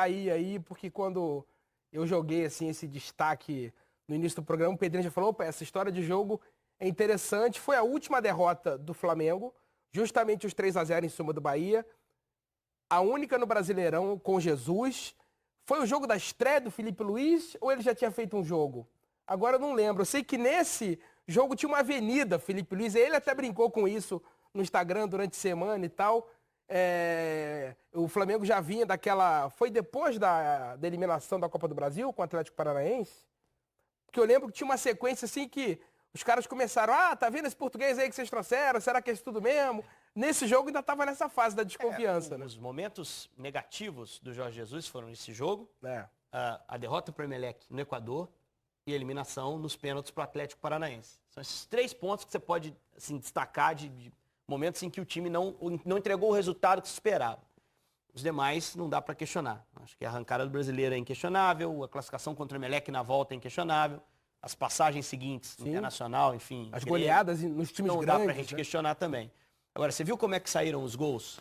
Aí, porque quando eu joguei assim esse destaque no início do programa, o Pedrinho já falou, opa, essa história de jogo é interessante. Foi a última derrota do Flamengo, justamente os 3-0 em cima do Bahia. A única no Brasileirão com Jesus. Foi o jogo da estreia do Felipe Luiz ou ele já tinha feito um jogo? Agora eu não lembro. Eu sei que nesse jogo tinha uma avenida, Felipe Luiz. Ele até brincou com isso no Instagram durante a semana e tal. O Flamengo já vinha daquela... Foi depois da eliminação da Copa do Brasil com o Atlético Paranaense? Porque eu lembro que tinha uma sequência assim que os caras começaram, tá vendo esse português aí que vocês trouxeram? Será que é isso tudo mesmo? Nesse jogo ainda estava nessa fase da desconfiança, né? Os momentos negativos do Jorge Jesus foram nesse jogo, É. a derrota para o Emelec no Equador e a eliminação nos pênaltis para o Atlético Paranaense. São esses 3 pontos que você pode assim, destacar de momentos em que o time não entregou o resultado que se esperava. Os demais não dá para questionar. Acho que a arrancada do Brasileiro é inquestionável, a classificação contra o Emelec na volta é inquestionável, as passagens seguintes, Sim. Internacional, enfim... As goleadas nos times não grandes. Não dá pra gente né? questionar também. Agora, você viu como é que saíram os gols?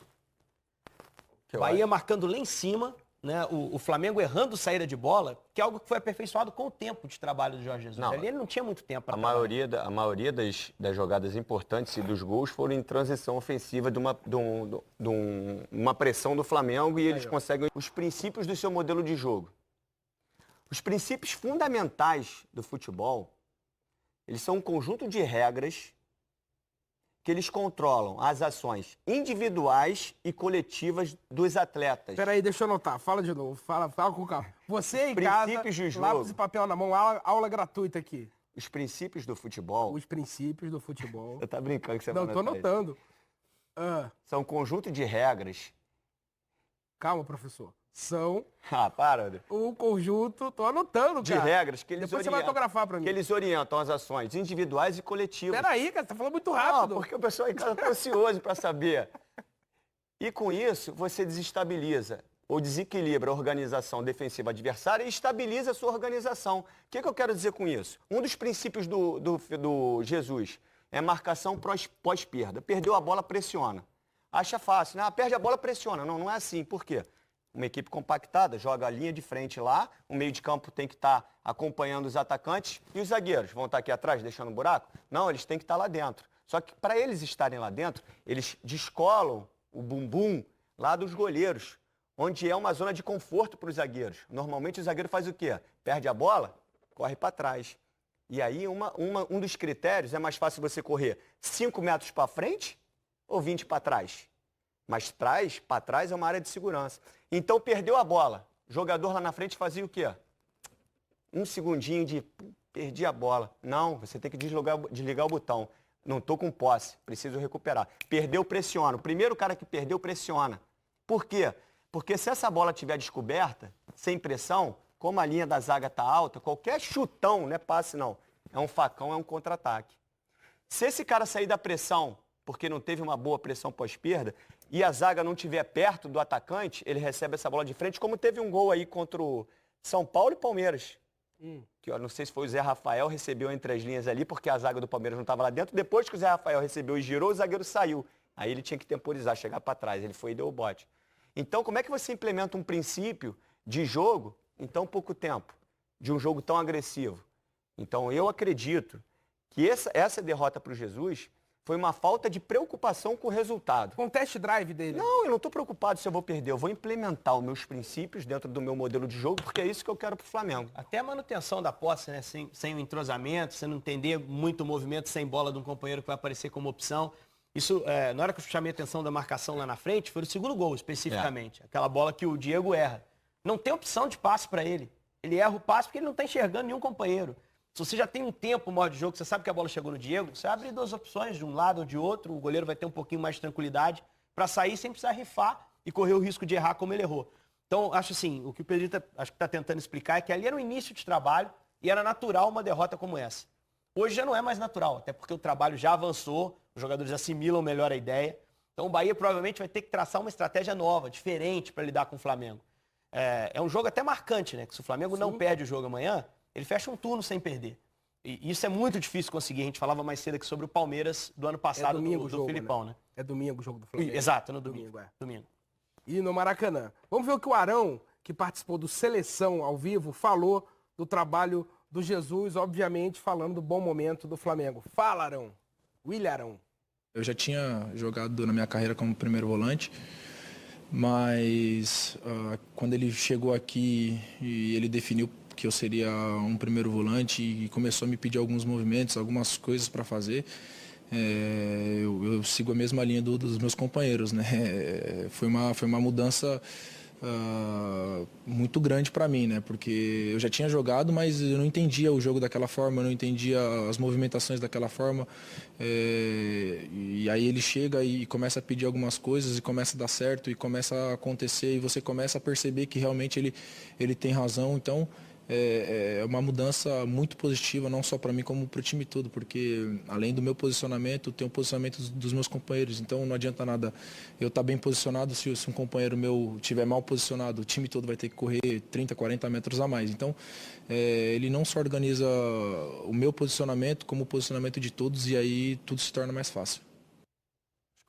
Que Bahia marcando lá em cima, né? O Flamengo errando saída de bola, que é algo que foi aperfeiçoado com o tempo de trabalho do Jorge Jesus. Não, Ali ele não tinha muito tempo para a maioria das jogadas importantes e dos gols foram em transição ofensiva de uma pressão do Flamengo e eles conseguem os princípios do seu modelo de jogo. Os princípios fundamentais do futebol, eles são um conjunto de regras que eles controlam as ações individuais e coletivas dos atletas. Peraí, deixa eu anotar. Fala de novo. Fala com calma. Você em Princípios casa, de jogo. lápis e papel na mão, aula gratuita aqui. Os princípios do futebol... Os princípios do futebol. Você tá brincando que você Não, vai tô anotar isso. anotando. São um conjunto de regras. Calma, professor. São Para, André. um conjunto, tô anotando, De cara. regras que eles Depois você vai orientam. autografar pra mim. Que eles orientam as ações individuais e coletivas. Peraí, cara, você tá falando muito Não, rápido. porque o pessoal em casa tá ansioso para saber. E com isso, você desestabiliza ou desequilibra a organização defensiva adversária e estabiliza a sua organização. O que eu quero dizer com isso? Um dos princípios do Jesus é marcação pós-perda. Perdeu a bola, pressiona. Acha fácil, né? Perde a bola, pressiona. Não, não é assim. Por quê? Uma equipe compactada, joga a linha de frente lá, o meio de campo tem que estar acompanhando os atacantes e os zagueiros vão estar aqui atrás deixando um buraco? Não, eles têm que estar lá dentro. Só que para eles estarem lá dentro, eles descolam o bumbum lá dos goleiros, onde é uma zona de conforto para os zagueiros. Normalmente o zagueiro faz o quê? Perde a bola, corre para trás. E aí um dos critérios é mais fácil você correr 5 metros para frente ou 20 para trás. Mas para trás é uma área de segurança. Então perdeu a bola. O jogador lá na frente fazia o quê? Um segundinho de perdi a bola. Não, você tem que desligar o botão. Não estou com posse, preciso recuperar. Perdeu, pressiona. O primeiro cara que perdeu, pressiona. Por quê? Porque se essa bola estiver descoberta, sem pressão, como a linha da zaga está alta, qualquer chutão, não é passe não, é um facão, é um contra-ataque. Se esse cara sair da pressão, porque não teve uma boa pressão pós-perda, e a zaga não estiver perto do atacante, ele recebe essa bola de frente, como teve um gol aí contra o São Paulo e Palmeiras. Que eu não sei se foi o Zé Rafael, recebeu entre as linhas ali, porque a zaga do Palmeiras não estava lá dentro. Depois que o Zé Rafael recebeu e girou, o zagueiro saiu. Aí ele tinha que temporizar, chegar para trás. Ele foi e deu o bote. Então, como é que você implementa um princípio de jogo em tão pouco tempo? De um jogo tão agressivo? Então, eu acredito que essa derrota para o Jesus foi uma falta de preocupação com o resultado. Com o test drive dele. Não, eu não estou preocupado se eu vou perder. Eu vou implementar os meus princípios dentro do meu modelo de jogo, porque é isso que eu quero para o Flamengo. Até a manutenção da posse, né? Sem o entrosamento, você não entender muito o movimento sem bola de um companheiro que vai aparecer como opção. Isso, na hora que eu chamei a atenção da marcação lá na frente, foi o segundo gol, especificamente. Aquela bola que o Diego erra. Não tem opção de passe para ele. Ele erra o passe porque ele não está enxergando nenhum companheiro. Se você já tem um tempo maior de jogo, você sabe que a bola chegou no Diego, você abre 2 opções, de um lado ou de outro, o goleiro vai ter um pouquinho mais de tranquilidade para sair sem precisar rifar e correr o risco de errar como ele errou. Então, acho assim, o que o Pedrito acho que está tentando explicar é que ali era o início de trabalho e era natural uma derrota como essa. Hoje já não é mais natural, até porque o trabalho já avançou, os jogadores assimilam melhor a ideia. Então o Bahia provavelmente vai ter que traçar uma estratégia nova, diferente para lidar com o Flamengo. É um jogo até marcante, né? Que se o Flamengo não perde o jogo amanhã, ele fecha um turno sem perder. E isso é muito difícil conseguir. A gente falava mais cedo aqui sobre o Palmeiras do ano passado, do Filipão, né? É domingo o jogo do Flamengo. Exato, no domingo. É. Domingo. E no Maracanã. Vamos ver o que o Arão que participou do Seleção ao vivo, falou do trabalho do Jesus, obviamente falando do bom momento do Flamengo. Fala, Arão. William Arão. Eu já tinha jogado na minha carreira como primeiro volante, mas quando ele chegou aqui e ele definiu que eu seria um primeiro volante e começou a me pedir alguns movimentos, algumas coisas para fazer, eu sigo a mesma linha dos meus companheiros, né? Foi uma mudança muito grande para mim, né? Porque eu já tinha jogado, mas eu não entendia o jogo daquela forma, eu não entendia as movimentações daquela forma. E aí ele chega e começa a pedir algumas coisas e começa a dar certo e começa a acontecer e você começa a perceber que realmente ele tem razão. Então é uma mudança muito positiva, não só para mim, como para o time todo, porque além do meu posicionamento, tem o posicionamento dos meus companheiros. Então não adianta nada eu estar bem posicionado se um companheiro meu estiver mal posicionado, o time todo vai ter que correr 30, 40 metros a mais. Então ele não só organiza o meu posicionamento, como o posicionamento de todos, e aí tudo se torna mais fácil.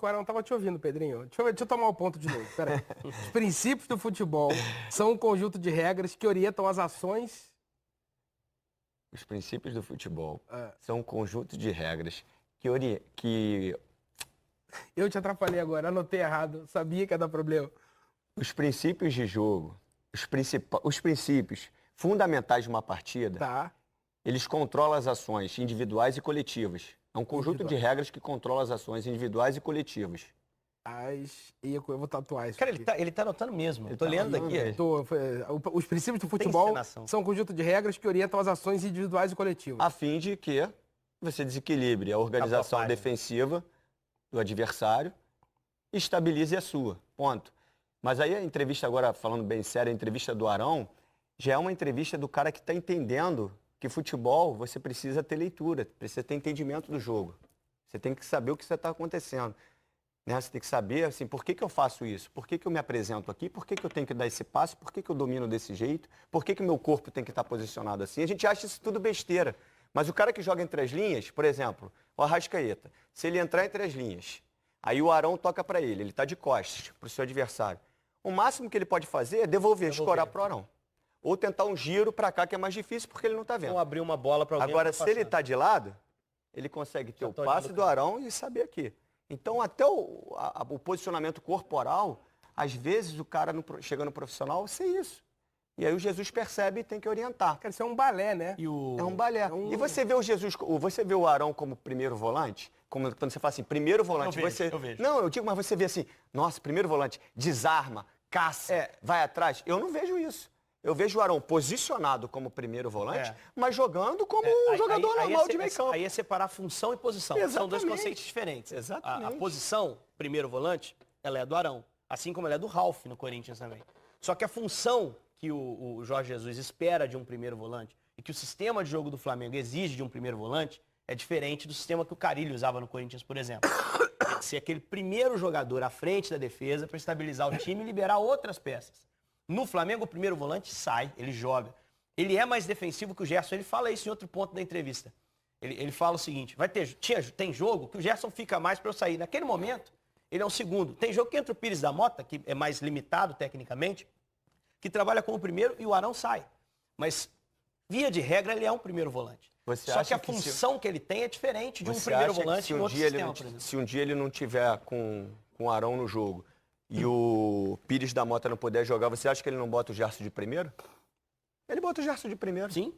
O Arão estava te ouvindo, Pedrinho. Deixa eu tomar o ponto de novo. Pera aí. Os princípios do futebol são um conjunto de regras que orientam as ações. Os princípios do futebol são um conjunto de regras que... Eu te atrapalhei agora, anotei errado. Sabia que ia dar problema. Os princípios de jogo, os princípios fundamentais de uma partida, Tá. eles controlam as ações individuais e coletivas. É um conjunto de regras que controla as ações individuais e coletivas. Eu vou tatuar isso. Cara, aqui. ele tá anotando mesmo. Eu tô lendo daqui. Os princípios do futebol encenação. são um conjunto de regras que orientam as ações individuais e coletivas. A fim de que você desequilibre a organização defensiva do adversário e estabilize a sua. Ponto. Mas aí a entrevista agora, falando bem sério, a entrevista do Arão, já é uma entrevista do cara que está entendendo que futebol você precisa ter leitura, precisa ter entendimento do jogo. Você tem que saber o que está acontecendo. Né? Você tem que saber, assim, por que eu faço isso? Por que eu me apresento aqui? Por que eu tenho que dar esse passo? Por que eu domino desse jeito? Por que o meu corpo tem que estar posicionado assim? A gente acha isso tudo besteira. Mas o cara que joga entre as linhas, por exemplo, o Arrascaeta, se ele entrar entre as linhas, aí o Arão toca para ele está de costas para o seu adversário. O máximo que ele pode fazer é devolver. Escorar para o Arão. Ou tentar um giro para cá, que é mais difícil, porque ele não está vendo. Ou abrir uma bola para alguém. Agora, se ele está de lado, ele consegue ter o passe do Arão e saber aqui. Então, até o posicionamento corporal, às vezes o cara chega no profissional, sei isso. E aí o Jesus percebe e tem que orientar. Quer dizer, é um balé, né? É um balé. E você vê você vê o Arão como primeiro volante? Quando você fala assim, primeiro volante, eu vejo. Não, eu digo, mas você vê assim, nossa, primeiro volante, desarma, caça, vai atrás. Eu não vejo isso. Eu vejo o Arão posicionado como primeiro volante, mas jogando como um jogador normal de meio campo. Aí é separar função e posição. Exatamente. São dois conceitos diferentes. Exatamente. A posição, primeiro volante, ela é do Arão. Assim como ela é do Ralf no Corinthians também. Só que a função que o Jorge Jesus espera de um primeiro volante e que o sistema de jogo do Flamengo exige de um primeiro volante é diferente do sistema que o Carille usava no Corinthians, por exemplo. Tem que ser aquele primeiro jogador à frente da defesa para estabilizar o time e liberar outras peças. No Flamengo, o primeiro volante sai, ele joga. Ele é mais defensivo que o Gerson. Ele fala isso em outro ponto da entrevista. Ele fala o seguinte, tem jogo que o Gerson fica mais para eu sair. Naquele momento, ele é um segundo. Tem jogo que entra o Pires da Mota, que é mais limitado tecnicamente, que trabalha como primeiro e o Arão sai. Mas, via de regra, ele é um primeiro volante. Só que a função que ele tem é diferente de um primeiro volante em outro sistema, por exemplo. Se um dia ele não tiver com o Arão no jogo e o Pires da Mota não puder jogar, você acha que ele não bota o Gerson de primeiro? Ele bota o Gerson de primeiro. Sim.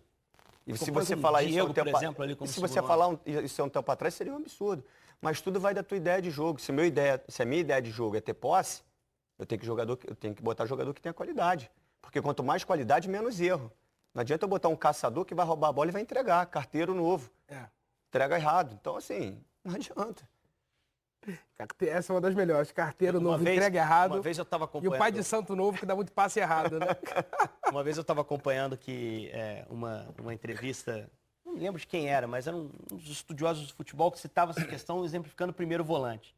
E se você falar isso por exemplo, ali como se você falar isso há um tempo atrás, seria um absurdo. Mas tudo vai da tua ideia de jogo. Se a minha ideia de jogo é ter posse, eu tenho que botar jogador que tenha qualidade. Porque quanto mais qualidade, menos erro. Não adianta eu botar um caçador que vai roubar a bola e vai entregar. Carteiro novo. Entrega errado. Então, assim, não adianta. Essa é uma das melhores. Carteiro novo, entrega errado. Uma vez eu estava acompanhando... E o pai de santo novo que dá muito passe errado, né? Uma vez eu estava acompanhando uma entrevista, não me lembro de quem era, mas era um dos estudiosos do futebol que citava essa questão exemplificando o primeiro volante.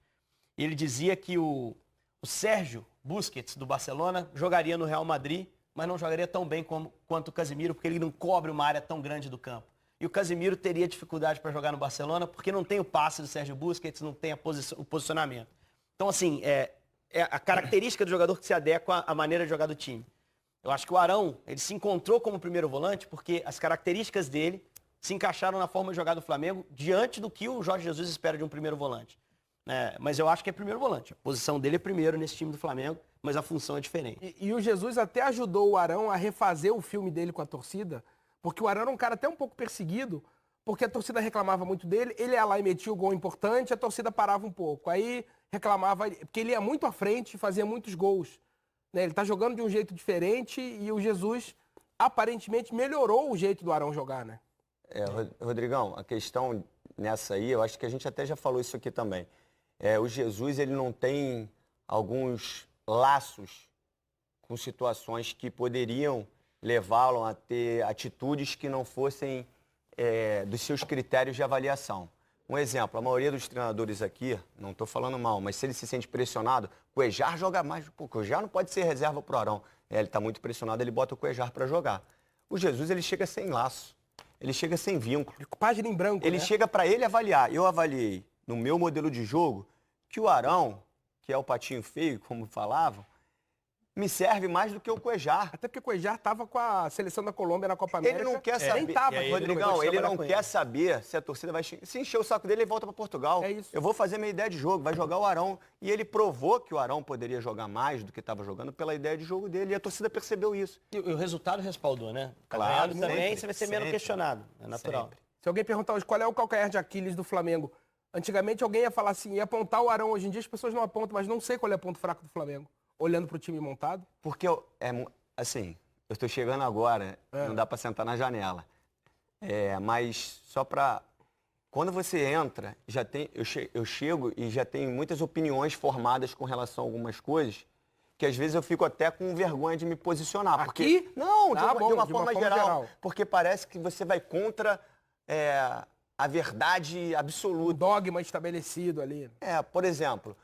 E ele dizia que o Sérgio Busquets, do Barcelona, jogaria no Real Madrid, mas não jogaria tão bem quanto o Casemiro, porque ele não cobre uma área tão grande do campo. E o Casemiro teria dificuldade para jogar no Barcelona porque não tem o passe do Sérgio Busquets, não tem o posicionamento. Então, assim, é a característica do jogador que se adequa à maneira de jogar do time. Eu acho que o Arão, ele se encontrou como primeiro volante porque as características dele se encaixaram na forma de jogar do Flamengo diante do que o Jorge Jesus espera de um primeiro volante. Mas eu acho que é primeiro volante. A posição dele é primeiro nesse time do Flamengo, mas a função é diferente. E o Jesus até ajudou o Arão a refazer o filme dele com a torcida, porque o Arão era um cara até um pouco perseguido, porque a torcida reclamava muito dele, ele ia lá e metia o gol importante, a torcida parava um pouco. Aí reclamava, porque ele ia muito à frente e fazia muitos gols. Ele tá jogando de um jeito diferente e o Jesus aparentemente melhorou o jeito do Arão jogar, né? Rodrigão, a questão nessa aí, eu acho que a gente até já falou isso aqui também. O Jesus, ele não tem alguns laços com situações que poderiam levá-lo a ter atitudes que não fossem dos seus critérios de avaliação. Um exemplo, a maioria dos treinadores aqui, não estou falando mal, mas se ele se sente pressionado, o Cuéllar joga mais. Pô, o Cuéllar não pode ser reserva para o Arão. Ele está muito pressionado, ele bota o Cuéllar para jogar. O Jesus, ele chega sem laço. Ele chega sem vínculo. Página em branco, Ele chega para ele avaliar. Eu avaliei, no meu modelo de jogo, que o Arão, que é o patinho feio, como falavam, me serve mais do que o Cuéllar. Até porque o Cuéllar estava com a seleção da Colômbia na Copa América. Ele não quer saber. Nem tava, Rodrigão, ele não quer saber se a torcida vai... Se encher o saco dele, ele volta para Portugal. É isso. Eu vou fazer minha ideia de jogo, vai jogar o Arão. E ele provou que o Arão poderia jogar mais do que estava jogando pela ideia de jogo dele. E a torcida percebeu isso. E o resultado respaldou, né? Claro, Ganhando também, sempre, você vai ser menos questionado. É natural. Sempre. Se alguém perguntar hoje qual é o calcanhar de Aquiles do Flamengo, antigamente alguém ia falar assim, ia apontar o Arão. Hoje em dia as pessoas não apontam, mas não sei qual é o ponto fraco do Flamengo. Olhando para o time montado? Porque, assim, eu estou chegando agora, não dá para sentar na janela. Mas só para... Quando você entra, eu chego e já tenho muitas opiniões formadas com relação a algumas coisas, que às vezes eu fico até com vergonha de me posicionar. Aqui? Porque, não, de uma forma geral. Porque parece que você vai contra a verdade absoluta. O dogma estabelecido ali. Por exemplo...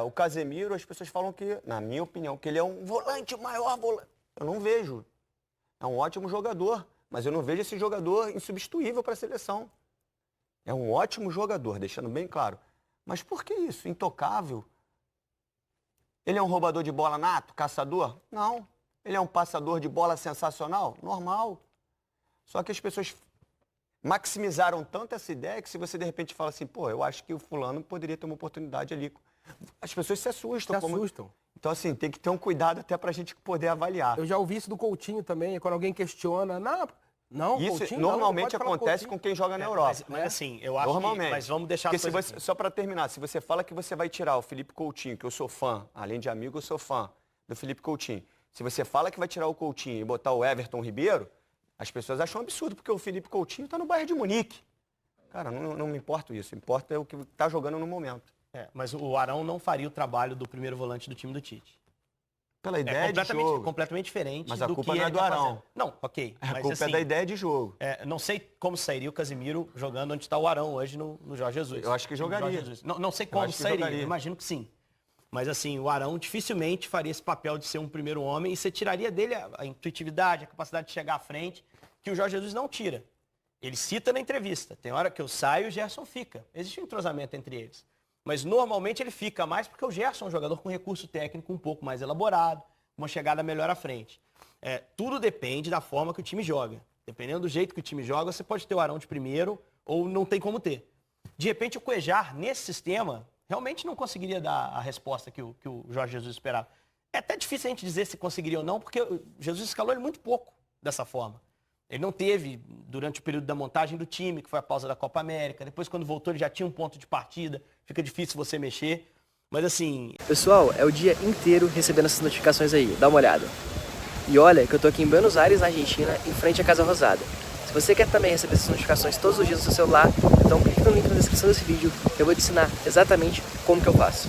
o Casemiro, as pessoas falam que, na minha opinião, que ele é um volante, o maior volante. Eu não vejo. É um ótimo jogador, mas eu não vejo esse jogador insubstituível para a seleção. É um ótimo jogador, deixando bem claro. Mas por que isso? Intocável? Ele é um roubador de bola nato, caçador? Não. Ele é um passador de bola sensacional? Normal. Só que as pessoas maximizaram tanto essa ideia que se você de repente fala assim, pô, eu acho que o fulano poderia ter uma oportunidade ali. As pessoas se assustam. Então, assim, tem que ter um cuidado até pra gente poder avaliar. Eu já ouvi isso do Coutinho também, quando alguém questiona, não, isso Coutinho, normalmente acontece com quem joga na Europa. Mas assim, eu acho normalmente. Mas vamos deixar as coisas só para terminar, se você fala que você vai tirar o Felipe Coutinho, que eu sou fã, além de amigo, eu sou fã do Felipe Coutinho. Se você fala que vai tirar o Coutinho e botar o Everton Ribeiro, as pessoas acham um absurdo, porque o Felipe Coutinho tá no Bayern de Munique. Cara, não me importa isso. Importa é o que tá jogando no momento. Mas o Arão não faria o trabalho do primeiro volante do time do Tite. Pela ideia de jogo. Completamente diferente. Mas a culpa não é do Arão. Não, ok. A mas, culpa assim, é da ideia de jogo. Não sei como sairia o Casemiro jogando onde está o Arão hoje no Jorge Jesus. Eu acho que jogaria. Não sei como sairia, eu imagino que sim. Mas assim, o Arão dificilmente faria esse papel de ser um primeiro homem e você tiraria dele a intuitividade, a capacidade de chegar à frente, que o Jorge Jesus não tira. Ele cita na entrevista. Tem hora que eu saio e o Gerson fica. Existe um entrosamento entre eles. Mas normalmente ele fica mais porque o Gerson é um jogador com recurso técnico um pouco mais elaborado, uma chegada melhor à frente. Tudo depende da forma que o time joga. Dependendo do jeito que o time joga, você pode ter o Arão de primeiro ou não tem como ter. De repente o Cuéllar, nesse sistema, realmente não conseguiria dar a resposta que o Jorge Jesus esperava. É até difícil a gente dizer se conseguiria ou não, porque o Jesus escalou ele muito pouco dessa forma. Ele não teve, durante o período da montagem do time, que foi a pausa da Copa América. Depois, quando voltou, ele já tinha um ponto de partida. Fica difícil você mexer. Mas assim... Pessoal, é o dia inteiro recebendo essas notificações aí. Dá uma olhada. E olha que eu tô aqui em Buenos Aires, na Argentina, em frente à Casa Rosada. Se você quer também receber essas notificações todos os dias no seu celular, então clique no link na descrição desse vídeo que eu vou te ensinar exatamente como que eu faço.